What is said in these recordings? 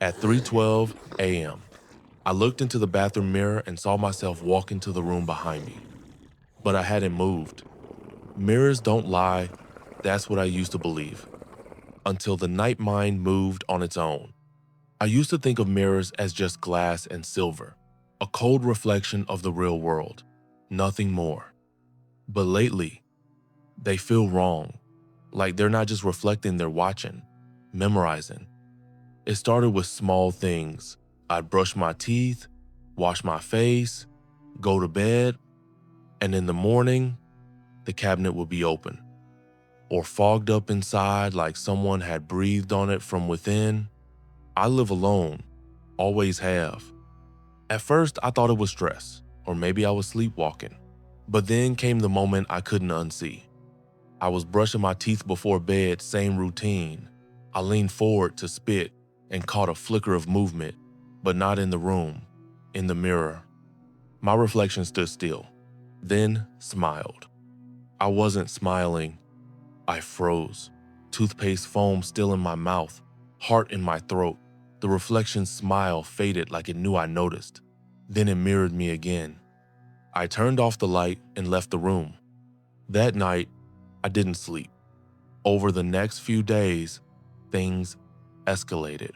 At 3:12 a.m., I looked into the bathroom mirror and saw myself walk into the room behind me. But I hadn't moved. Mirrors don't lie, that's what I used to believe. Until the night mind moved on its own. I used to think of mirrors as just glass and silver, a cold reflection of the real world, nothing more. But lately, they feel wrong, like they're not just reflecting, they're watching, memorizing. It started with small things. I'd brush my teeth, wash my face, go to bed, and in the morning, the cabinet would be open, or fogged up inside like someone had breathed on it from within. I live alone, always have. At first, I thought it was stress, or maybe I was sleepwalking. But then came the moment I couldn't unsee. I was brushing my teeth before bed, same routine. I leaned forward to spit and caught a flicker of movement, but not in the room, in the mirror. My reflection stood still, then smiled. I wasn't smiling. I froze, toothpaste foam still in my mouth, heart in my throat. The reflection's smile faded like it knew I noticed. Then it mirrored me again. I turned off the light and left the room. That night, I didn't sleep. Over the next few days, things escalated.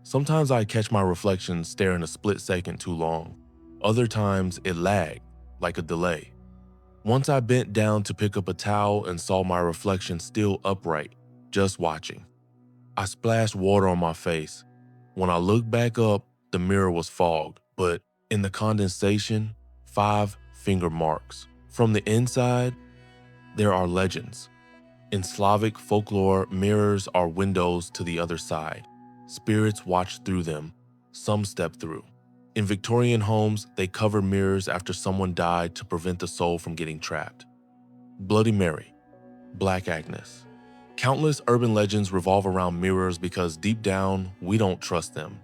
Sometimes I catch my reflection staring a split second too long. Other times it lagged, like a delay. Once I bent down to pick up a towel and saw my reflection still upright, just watching. I splashed water on my face. When I looked back up, the mirror was fogged, but in the condensation, 5 finger marks. From the inside, there are legends. In Slavic folklore, mirrors are windows to the other side. Spirits watch through them, some step through. In Victorian homes, they cover mirrors after someone died to prevent the soul from getting trapped. Bloody Mary, Black Agnes. Countless urban legends revolve around mirrors because deep down, we don't trust them.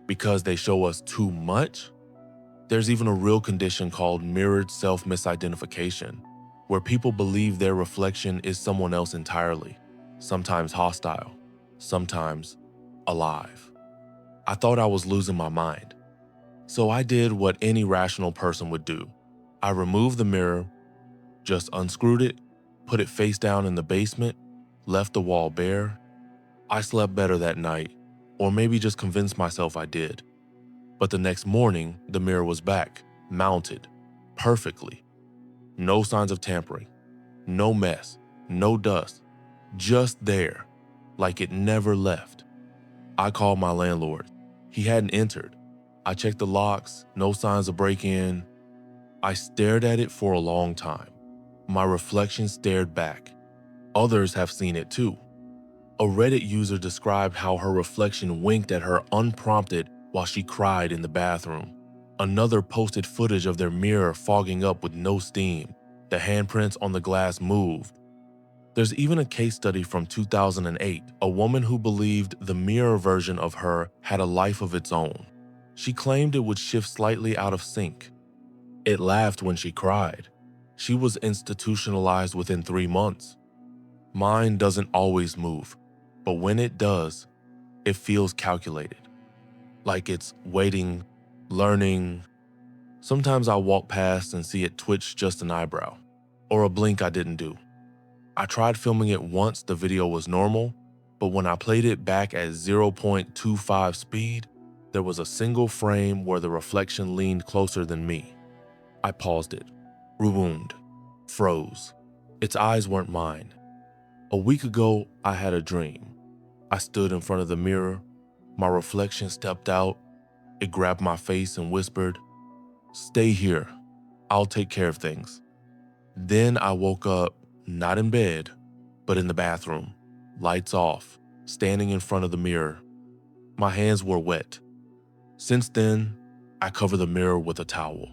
Because they show us too much? There's even a real condition called mirrored self-misidentification, where people believe their reflection is someone else entirely, sometimes hostile, sometimes alive. I thought I was losing my mind. So I did what any rational person would do. I removed the mirror, just unscrewed it, put it face down in the basement, left the wall bare. I slept better that night, or maybe just convinced myself I did. But the next morning, the mirror was back, mounted, perfectly. No signs of tampering, no mess, no dust, just there, like it never left. I called my landlord. He hadn't entered. I checked the locks, no signs of break-in. I stared at it for a long time. My reflection stared back. Others have seen it too. A Reddit user described how her reflection winked at her unprompted while she cried in the bathroom. Another posted footage of their mirror fogging up with no steam. The handprints on the glass moved. There's even a case study from 2008, a woman who believed the mirror version of her had a life of its own. She claimed it would shift slightly out of sync. It laughed when she cried. She was institutionalized within 3 months. Mine doesn't always move, but when it does, it feels calculated. Like it's waiting, learning. Sometimes I walk past and see it twitch just an eyebrow, or a blink I didn't do. I tried filming it once the video was normal, but when I played it back at 0.25 speed, there was a single frame where the reflection leaned closer than me. I paused it, rewound, froze. Its eyes weren't mine. A week ago, I had a dream. I stood in front of the mirror. My reflection stepped out. It grabbed my face and whispered, "Stay here. I'll take care of things." Then I woke up, not in bed, but in the bathroom, lights off, standing in front of the mirror. My hands were wet. Since then, I cover the mirror with a towel.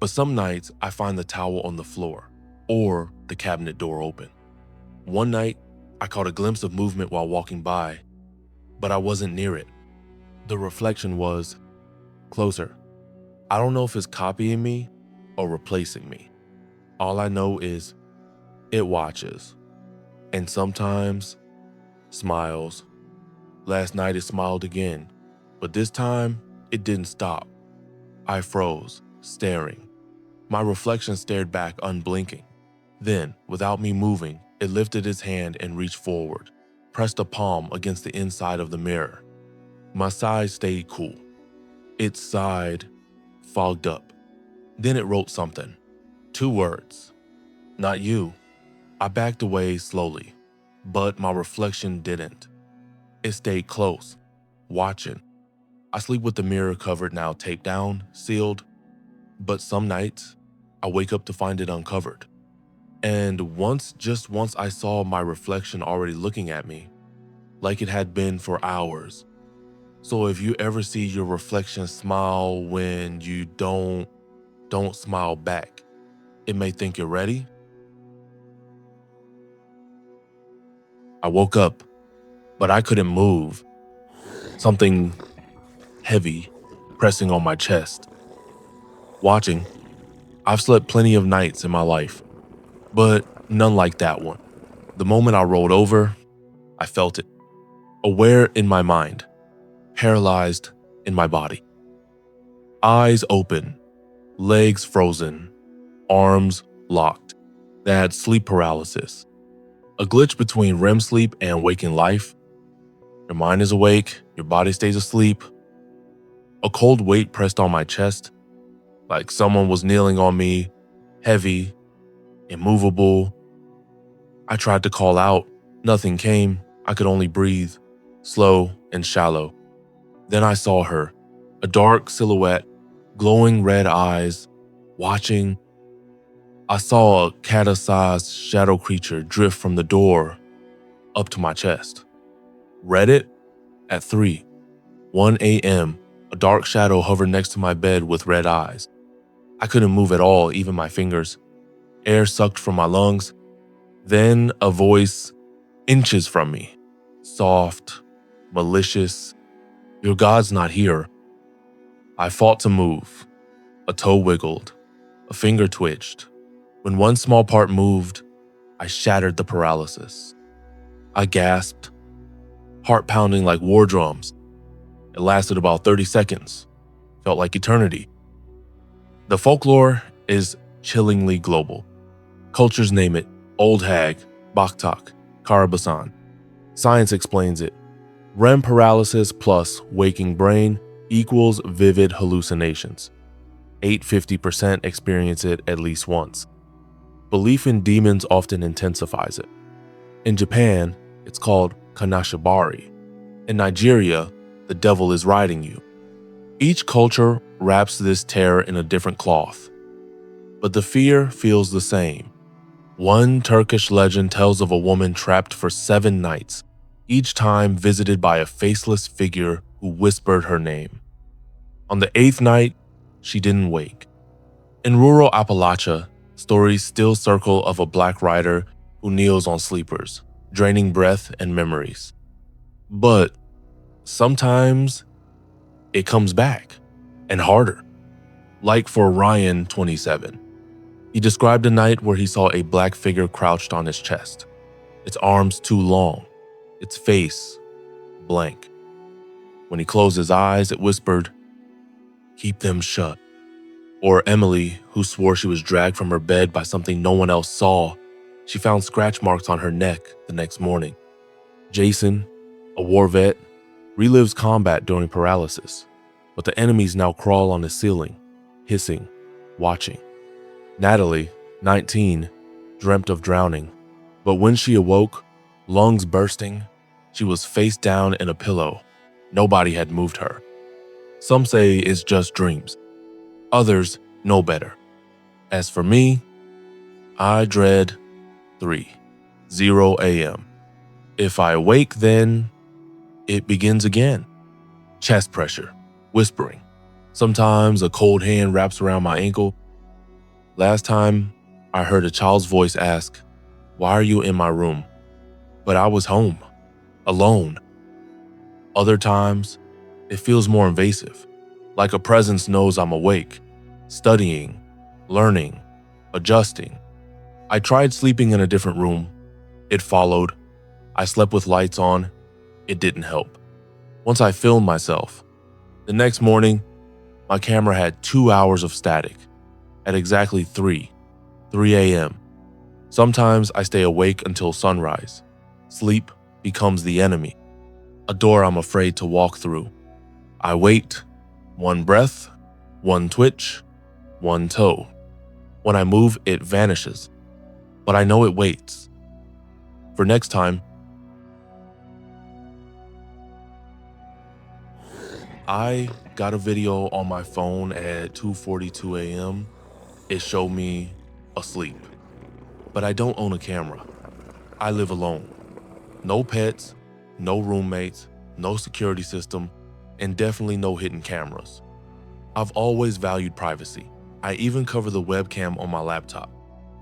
But some nights, I find the towel on the floor or the cabinet door open. One night, I caught a glimpse of movement while walking by, but I wasn't near it. The reflection was closer. I don't know if it's copying me or replacing me. All I know is it watches, and sometimes smiles. Last night it smiled again, But this time, it didn't stop. I froze, staring. My reflection stared back, unblinking. Then, without me moving, it lifted its hand and reached forward, pressed a palm against the inside of the mirror. My side stayed cool. Its side fogged up. Then it wrote something. 2 words. Not you. I backed away slowly, but my reflection didn't. It stayed close, watching. I sleep with the mirror covered now, taped down, sealed, but some nights, I wake up to find it uncovered. And just once I saw my reflection already looking at me, like it had been for hours. So if you ever see your reflection smile when you don't smile back, it may think you're ready. I woke up, but I couldn't move. Something heavy pressing on my chest. Watching, I've slept plenty of nights in my life, but none like that one. The moment I rolled over, I felt it. Aware in my mind, paralyzed in my body. Eyes open, legs frozen, arms locked. That sleep paralysis. A glitch between REM sleep and waking life. Your mind is awake, your body stays asleep. A cold weight pressed on my chest, like someone was kneeling on me, heavy, immovable. I tried to call out, nothing came. I could only breathe, slow and shallow. Then I saw her, a dark silhouette, glowing red eyes, watching. I saw a cat-sized shadow creature drift from the door up to my chest. Read it at 1 a.m. A dark shadow hovered next to my bed with red eyes. I couldn't move at all, even my fingers. Air sucked from my lungs. Then a voice inches from me, soft, malicious. Your God's not here. I fought to move. A toe wiggled. A finger twitched. When one small part moved, I shattered the paralysis. I gasped, heart pounding like war drums. It lasted about 30 seconds. Felt like eternity. The folklore is chillingly global. Cultures name it Old Hag, Baktak, Karabasan. Science explains it. REM paralysis plus waking brain equals vivid hallucinations. 850% experience it at least once. Belief in demons often intensifies it. In Japan, it's called kanashibari. In Nigeria, the devil is riding you. Each culture wraps this terror in a different cloth, but the fear feels the same. One Turkish legend tells of a woman trapped for 7 nights, each time visited by a faceless figure who whispered her name. On the 8th night, she didn't wake. In rural Appalachia, stories still circle of a black rider who kneels on sleepers, draining breath and memories. But sometimes it comes back, and harder. Like for Ryan, 27. He described a night where he saw a black figure crouched on his chest, its arms too long, its face blank. When he closed his eyes, it whispered, "Keep them shut." Or Emily, who swore she was dragged from her bed by something no one else saw. She found scratch marks on her neck the next morning. Jason, a war vet, relives combat during paralysis, but the enemies now crawl on the ceiling, hissing, watching. Natalie, 19, dreamt of drowning, but when she awoke, lungs bursting, she was face down in a pillow. Nobody had moved her. Some say it's just dreams. Others know better. As for me, I dread 3:00 a.m. If I wake, then it begins again. Chest pressure, whispering. Sometimes a cold hand wraps around my ankle. Last time, I heard a child's voice ask, "Why are you in my room?" But I was home, alone. Other times, it feels more invasive, like a presence knows I'm awake, studying, learning, adjusting. I tried sleeping in a different room. It followed. I slept with lights on. It didn't help. Once I filmed myself, The next morning, my camera had 2 hours of static at exactly 3 a.m. Sometimes I stay awake until sunrise. Sleep becomes the enemy, a door I'm afraid to walk through. I wait, one breath, one twitch, one toe. When I move, it vanishes, but I know it waits. For next time, I got a video on my phone at 2:42 a.m. It showed me asleep, but I don't own a camera. I live alone. No pets, no roommates, no security system, and definitely no hidden cameras. I've always valued privacy. I even cover the webcam on my laptop.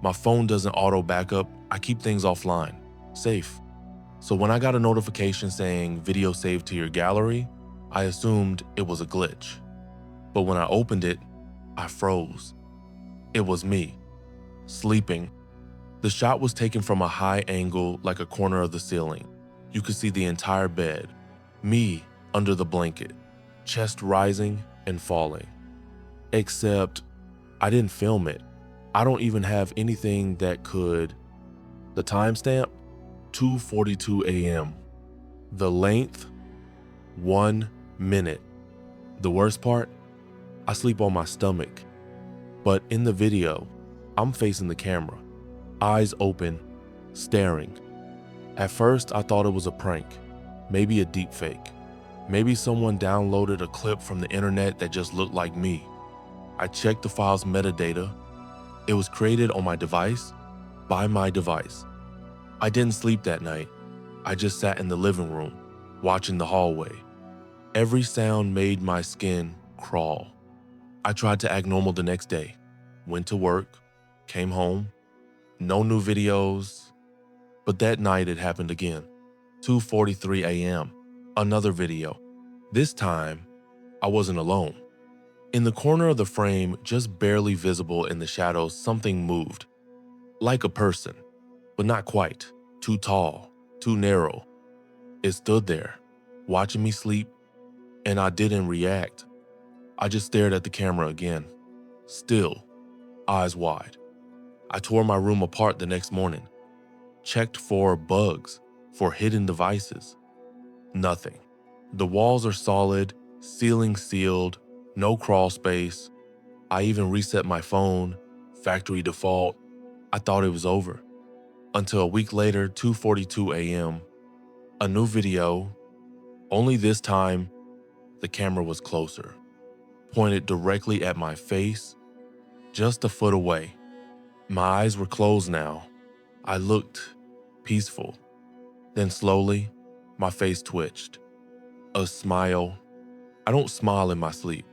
My phone doesn't auto backup. I keep things offline, safe. So when I got a notification saying video saved to your gallery, I assumed it was a glitch. But when I opened it, I froze. It was me, sleeping. The shot was taken from a high angle, like a corner of the ceiling. You could see the entire bed. Me under the blanket, chest rising and falling. Except I didn't film it. I don't even have anything that could. The timestamp, 2:42 a.m. The length, 1 minute. The worst part, I sleep on my stomach. But in the video, I'm facing the camera, eyes open, staring. At first, I thought it was a prank, maybe a deep fake. Maybe someone downloaded a clip from the internet that just looked like me. I checked the file's metadata. It was created on my device, by my device. I didn't sleep that night. I just sat in the living room, watching the hallway. Every sound made my skin crawl. I tried to act normal the next day. Went to work, came home, no new videos. But that night it happened again. 2:43 a.m. Another video. This time, I wasn't alone. In the corner of the frame, just barely visible in the shadows, something moved. Like a person, but not quite. Too tall, too narrow. It stood there, watching me sleep, and I didn't react. I just stared at the camera again. Still, eyes wide. I tore my room apart the next morning. Checked for bugs, for hidden devices. Nothing. The walls are solid, ceiling sealed, no crawl space. I even reset my phone, factory default. I thought it was over. Until a week later, 2:42 a.m., a new video, only this time, the camera was closer, pointed directly at my face, just a foot away. My eyes were closed now. I looked peaceful. Then slowly, my face twitched. A smile. I don't smile in my sleep.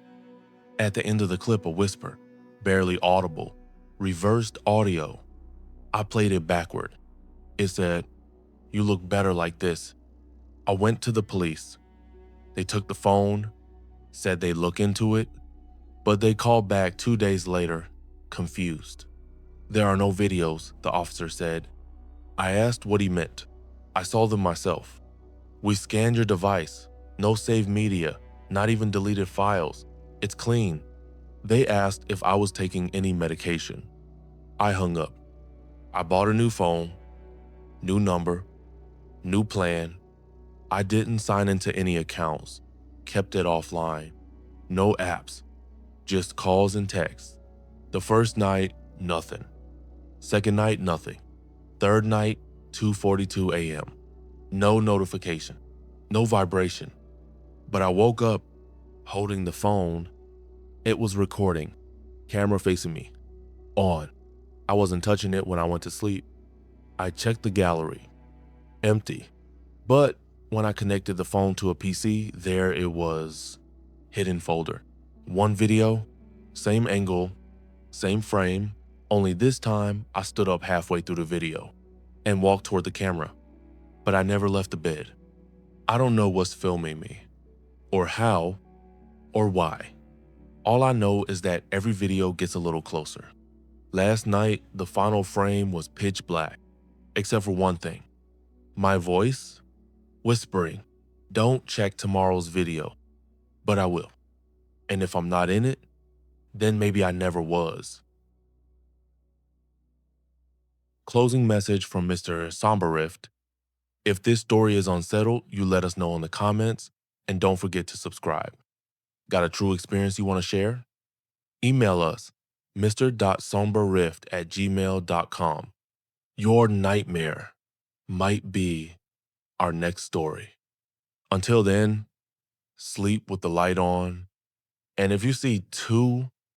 At the end of the clip, a whisper, barely audible, reversed audio. I played it backward. It said, "You look better like this." I went to the police. They took the phone, said they'd look into it, but they called back 2 days later, confused. "There are no videos," the officer said. I asked what he meant. I saw them myself. "We scanned your device. No saved media, not even deleted files. It's clean." They asked if I was taking any medication. I hung up. I bought a new phone, new number, new plan. I didn't sign into any accounts, kept it offline. No apps, just calls and texts. The first night, nothing. Second night, nothing. Third night, 2:42 a.m. No notification, no vibration. But I woke up holding the phone. It was recording, camera facing me, on. I wasn't touching it when I went to sleep. I checked the gallery, empty. But when I connected the phone to a PC, there it was, hidden folder. One video, same angle, same frame, only this time I stood up halfway through the video and walked toward the camera, but I never left the bed. I don't know what's filming me, or how, or why. All I know is that every video gets a little closer. Last night, the final frame was pitch black, except for one thing. My voice, whispering, "Don't check tomorrow's video," but I will. And if I'm not in it, then maybe I never was. Closing message from Mr.Somberrift. If this story is unsettled, you let us know in the comments, and don't forget to subscribe. Got a true experience you want to share? Email us, mr.somberrift@gmail.com. Your nightmare might be our next story. Until then, sleep with the light on, and if you see two